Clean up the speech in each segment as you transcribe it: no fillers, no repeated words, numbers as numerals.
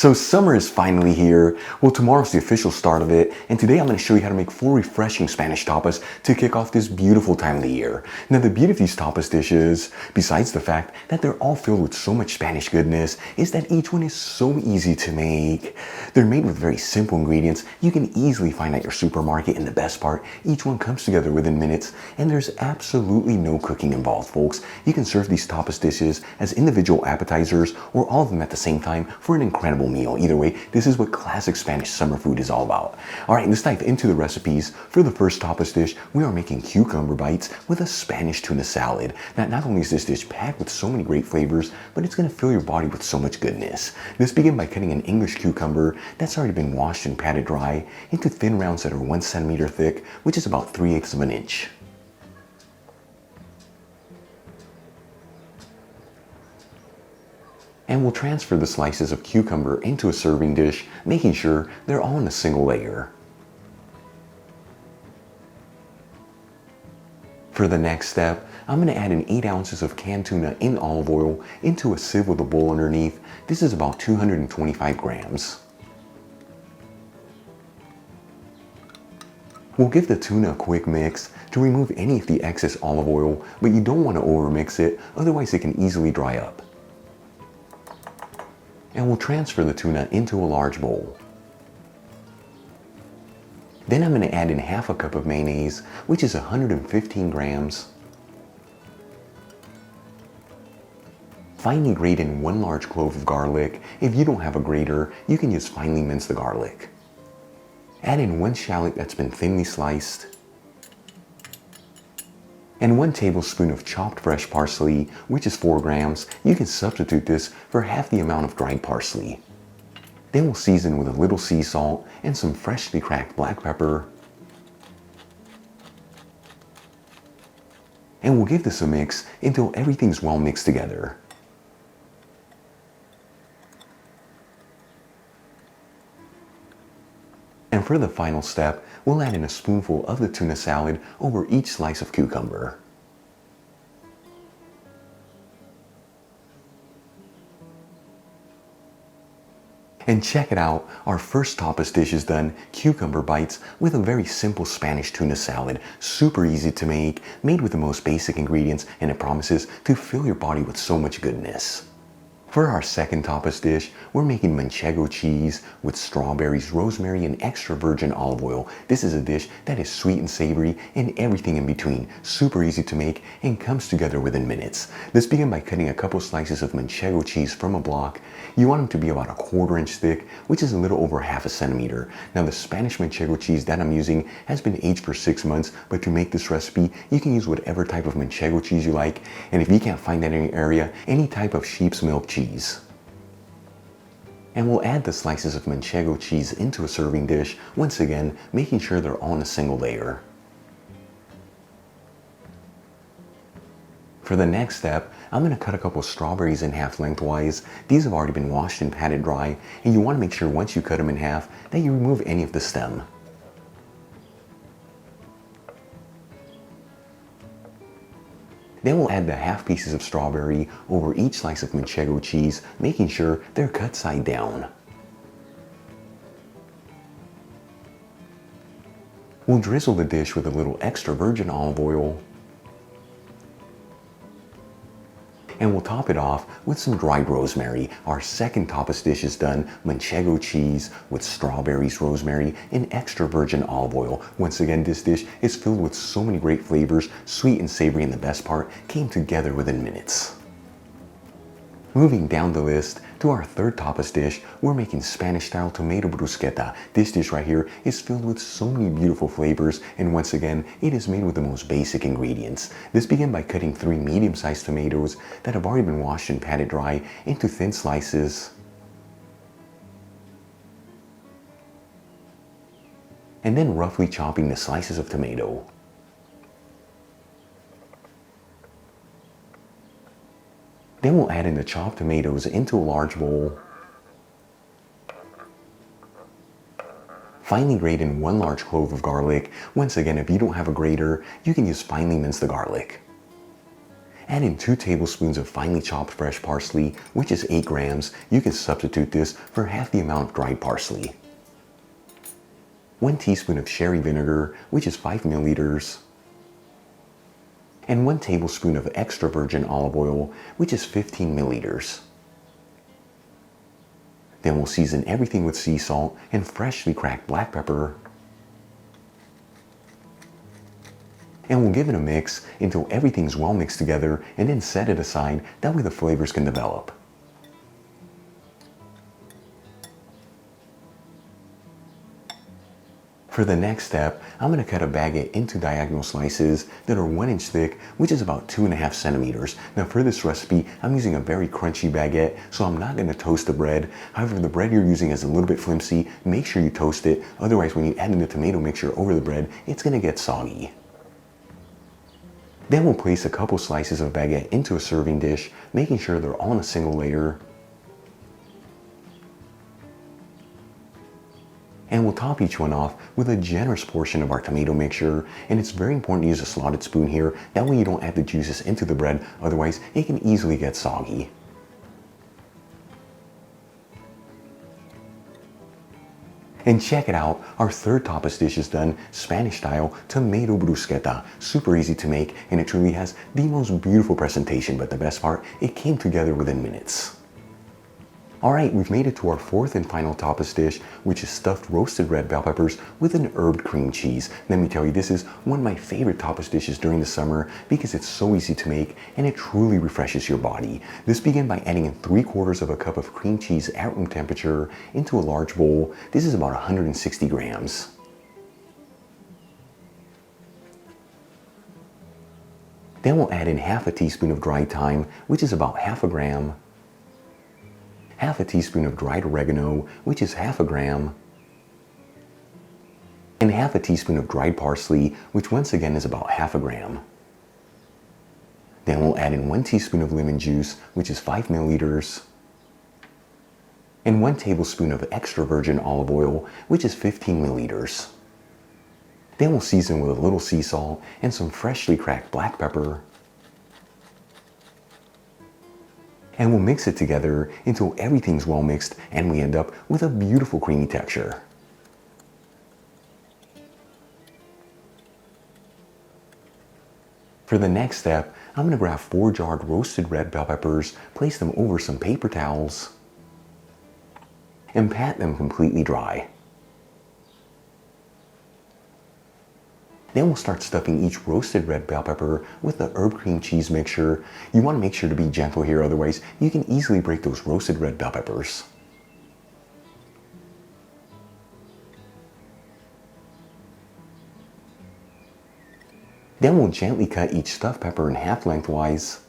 So summer is finally here. Well, tomorrow's the official start of it, and today I'm going to show you how to make 4 refreshing Spanish tapas to kick off this beautiful time of the year. Now, the beauty of these tapas dishes, besides the fact that they're all filled with so much Spanish goodness, is that each one is so easy to make. They're made with very simple ingredients you can easily find at your supermarket, and the best part, each one comes together within minutes, and there's absolutely no cooking involved, folks. You can serve these tapas dishes as individual appetizers or all of them at the same time for an incredible meal. Either way, this is what classic Spanish summer food is all about. Alright, let's dive into the recipes. For the first tapas dish, we are making cucumber bites with a Spanish tuna salad. Now, not only is this dish packed with so many great flavors, but it's going to fill your body with so much goodness. Let's begin by cutting an English cucumber that's already been washed and patted dry into thin rounds that are 1 centimeter thick, which is about 3/8 of an inch. And we'll transfer the slices of cucumber into a serving dish, making sure they're all in a single layer. For the next step, I'm going to add in 8 ounces of canned tuna in olive oil into a sieve with a bowl underneath. This is about 225 grams. We'll give the tuna a quick mix to remove any of the excess olive oil, but you don't want to overmix it, otherwise it can easily dry up. And we'll transfer the tuna into a large bowl. Then I'm going to add in half a cup of mayonnaise, which is 115 grams. Finely grate in 1 large clove of garlic. If you don't have a grater, you can use finely minced the garlic. Add in 1 shallot that's been thinly sliced. And 1 tablespoon of chopped fresh parsley, which is 4 grams. You can substitute this for half the amount of dried parsley. Then we'll season with a little sea salt and some freshly cracked black pepper. And we'll give this a mix until everything's well mixed together. And for the final step, we'll add in a spoonful of the tuna salad over each slice of cucumber. And check it out, our first tapas dish is done, cucumber bites with a very simple Spanish tuna salad. Super easy to make, made with the most basic ingredients, and it promises to fill your body with so much goodness. For our second tapas dish, we're making Manchego cheese with strawberries, rosemary, and extra virgin olive oil. This is a dish that is sweet and savory and everything in between. Super easy to make and comes together within minutes. Let's begin by cutting a couple slices of Manchego cheese from a block. You want them to be about 1/4 inch thick, which is a little over 1/2 centimeter. Now, the Spanish Manchego cheese that I'm using has been aged for 6 months, but to make this recipe, you can use whatever type of Manchego cheese you like. And if you can't find that in your area, any type of sheep's milk cheese. And we'll add the slices of Manchego cheese into a serving dish, once again making sure they're all in a single layer. For the next step, I'm going to cut a couple of strawberries in half lengthwise. These have already been washed and patted dry, and you want to make sure once you cut them in half that you remove any of the stem. Then we'll add the half pieces of strawberry over each slice of Manchego cheese, making sure they're cut side down. We'll drizzle the dish with a little extra virgin olive oil. And we'll top it off with some dried rosemary. Our second tapas dish is done, Manchego cheese with strawberries, rosemary, and extra virgin olive oil. Once again, this dish is filled with so many great flavors, sweet and savory, and the best part, came together within minutes. Moving down the list to our third tapas dish, we're making Spanish-style tomato bruschetta. This dish right here is filled with so many beautiful flavors, and once again, it is made with the most basic ingredients. Let's begin by cutting 3 medium-sized tomatoes that have already been washed and patted dry into thin slices. And then roughly chopping the slices of tomato. Then we'll add in the chopped tomatoes into a large bowl. Finely grate in 1 large clove of garlic. Once again, if you don't have a grater, you can use finely minced the garlic. Add in 2 tablespoons of finely chopped fresh parsley, which is 8 grams. You can substitute this for half the amount of dried parsley. 1 teaspoon of sherry vinegar, which is 5 milliliters. And 1 tablespoon of extra virgin olive oil, which is 15 milliliters. Then we'll season everything with sea salt and freshly cracked black pepper. And we'll give it a mix until everything's well mixed together and then set it aside. That way the flavors can develop. For the next step, I'm going to cut a baguette into diagonal slices that are 1 inch thick, which is about 2.5 centimeters. Now for this recipe, I'm using a very crunchy baguette, so I'm not going to toast the bread. However, the bread you're using is a little bit flimsy. Make sure you toast it. Otherwise, when you add in the tomato mixture over the bread, it's going to get soggy. Then we'll place a couple slices of baguette into a serving dish, making sure they're all in a single layer. And we'll top each one off with a generous portion of our tomato mixture. And it's very important to use a slotted spoon here. That way you don't add the juices into the bread, otherwise it can easily get soggy. And check it out, our third tapas dish is done, Spanish style tomato bruschetta. Super easy to make, and it truly has the most beautiful presentation, but the best part, it came together within minutes. Alright, we've made it to our fourth and final tapas dish, which is stuffed roasted red bell peppers with an herbed cream cheese. Let me tell you, this is one of my favorite tapas dishes during the summer because it's so easy to make and it truly refreshes your body. This began by adding in 3/4 of a cup of cream cheese at room temperature into a large bowl. This is about 160 grams. Then we'll add in half a teaspoon of dried thyme, which is about half a gram. Half a teaspoon of dried oregano, which is half a gram, and half a teaspoon of dried parsley, which once again is about half a gram. Then we'll add in 1 teaspoon of lemon juice, which is 5 milliliters, and 1 tablespoon of extra virgin olive oil, which is 15 milliliters. Then we'll season with a little sea salt and some freshly cracked black pepper. And we'll mix it together until everything's well mixed and we end up with a beautiful creamy texture. For the next step, I'm going to grab 4 jarred roasted red bell peppers, place them over some paper towels, and pat them completely dry. Then we'll start stuffing each roasted red bell pepper with the herb cream cheese mixture. You want to make sure to be gentle here, otherwise you can easily break those roasted red bell peppers. Then we'll gently cut each stuffed pepper in half lengthwise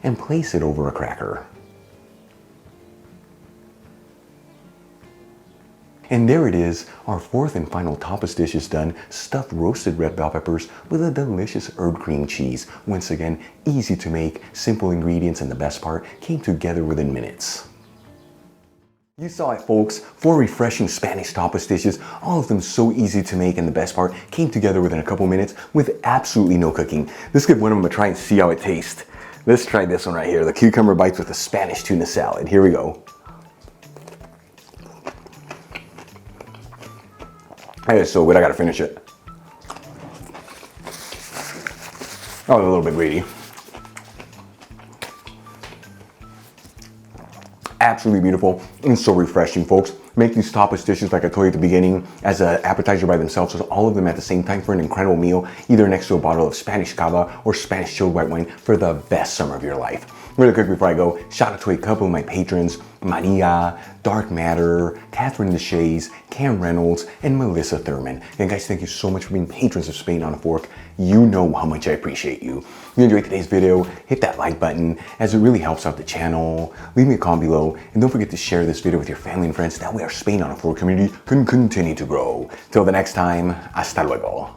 and place it over a cracker. And there it is, our fourth and final tapas dish is done, stuffed roasted red bell peppers with a delicious herb cream cheese. Once again, easy to make, simple ingredients, and the best part, came together within minutes. You saw it, folks, 4 refreshing Spanish tapas dishes, all of them so easy to make, and the best part, came together within a couple minutes with absolutely no cooking. Let's give one of them a try and see how it tastes. Let's try this one right here, the cucumber bites with the Spanish tuna salad. Here we go. Hey, it's so good, I gotta finish it. Oh, a little bit greedy. Absolutely beautiful and so refreshing, folks. Make these tapas dishes, like I told you at the beginning, as an appetizer by themselves, so all of them at the same time for an incredible meal, either next to a bottle of Spanish cava or Spanish chilled white wine for the best summer of your life. Really quick before I go, shout out to a couple of my patrons, Maria, Dark Matter, Catherine Deshays, Cam Reynolds, and Melissa Thurman. And guys, thank you so much for being patrons of Spain on a Fork. You know how much I appreciate you. If you enjoyed today's video, hit that like button as it really helps out the channel. Leave me a comment below and don't forget to share this video with your family and friends. That way our Spain on a Fork community can continue to grow. Till the next time, hasta luego.